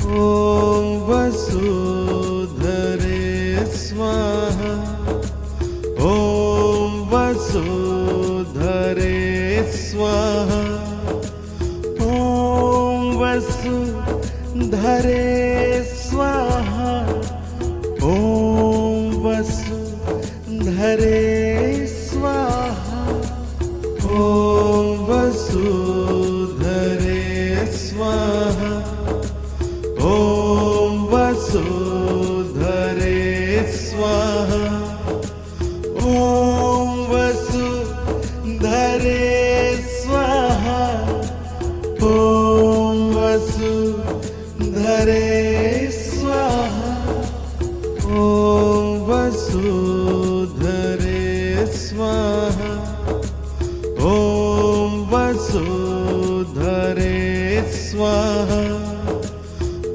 ॐ वसुधरे स्वाहा। ॐ वसुधरे स्वाहा। ॐ वसुधरे स्वाहा। ॐ वसुधरे स्वाहा। ॐ वसुधरे स्वाहा। ॐ वसुधरे स्वाहा। ॐ वसुधरे स्वाहा। ॐ वसुधरे स्वाहा। ॐ वसुधरे स्वाहा।